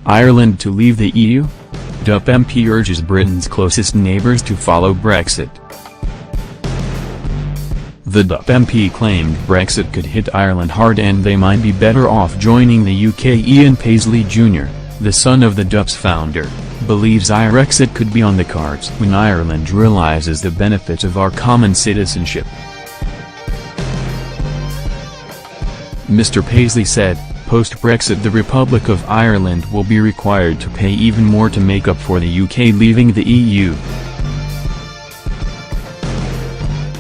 Ireland to leave the EU? DUP MP urges Britain's closest neighbours to follow Brexit. The DUP MP claimed Brexit could hit Ireland hard and they might be better off joining the UK. Ian Paisley Jr., the son of the DUP's founder, believes Irexit could be on the cards when Ireland realises the benefits of our common citizenship. Mr. Paisley said, post-Brexit the Republic of Ireland will be required to pay even more to make up for the UK leaving the EU.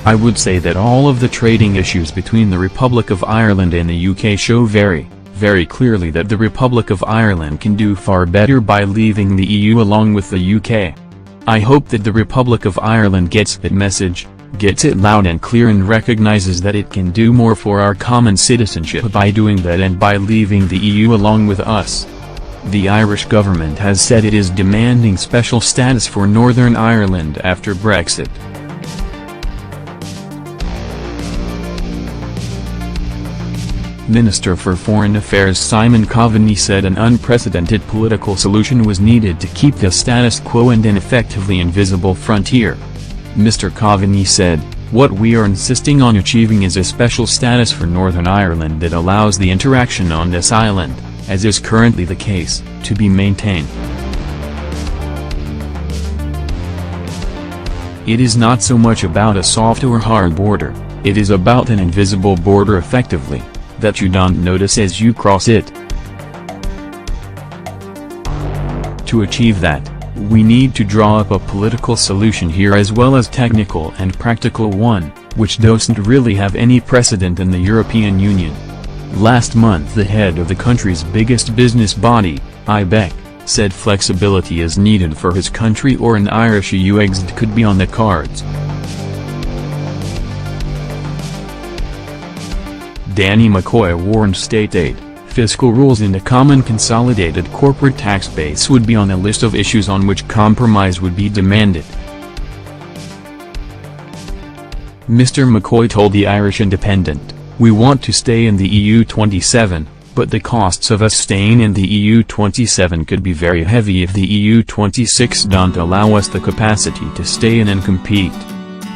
I would say that all of the trading issues between the Republic of Ireland and the UK show very clearly that the Republic of Ireland can do far better by leaving the EU along with the UK. I hope that the Republic of Ireland gets that message, gets it loud and clear and recognizes that it can do more for our common citizenship by doing that and by leaving the EU along with us. The Irish government has said it is demanding special status for Northern Ireland after Brexit. Minister for Foreign Affairs Simon Coveney said an unprecedented political solution was needed to keep the status quo and an effectively invisible frontier. Mr. Coveney said, "What we are insisting on achieving is a special status for Northern Ireland that allows the interaction on this island, as is currently the case, to be maintained. It is not so much about a soft or hard border, it is about an invisible border effectively, that you don't notice as you cross it. To achieve that, we need to draw up a political solution here as well as technical and practical one, which doesn't really have any precedent in the European Union." Last month the head of the country's biggest business body, IBEC, said flexibility is needed for his country or an Irish EU exit could be on the cards. Danny McCoy warned state aid, fiscal rules and a common consolidated corporate tax base would be on a list of issues on which compromise would be demanded. Mr. McCoy told the Irish Independent, "We want to stay in the EU 27, but the costs of us staying in the EU 27 could be very heavy if the EU 26 don't allow us the capacity to stay in and compete."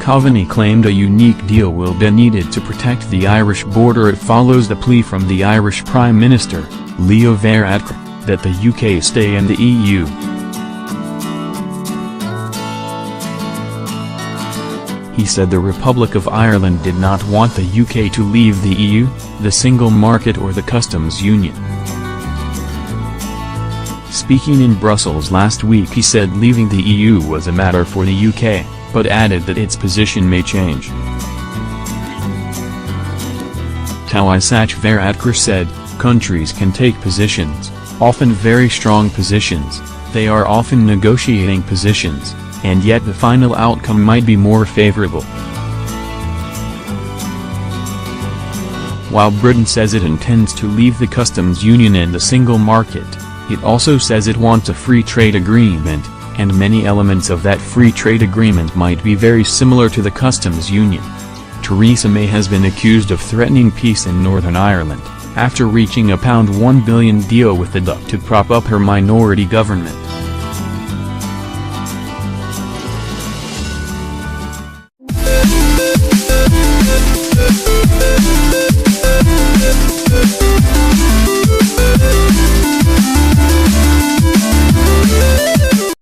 Coveney claimed a unique deal will be needed to protect the Irish border. It follows the plea from the Irish Prime Minister, Leo Varadkar, that the UK stay in the EU. He said the Republic of Ireland did not want the UK to leave the EU, the single market or the customs union. Speaking in Brussels last week he said leaving the EU was a matter for the UK, but added that its position may change. Taoiseach Varadkar said, "Countries can take positions, often very strong positions, they are often negotiating positions, and yet the final outcome might be more favorable." While Britain says it intends to leave the customs union and the single market, it also says it wants a free trade agreement, and many elements of that free trade agreement might be very similar to the customs union. Theresa May has been accused of threatening peace in Northern Ireland, after reaching a £1 billion deal with the DUP to prop up her minority government.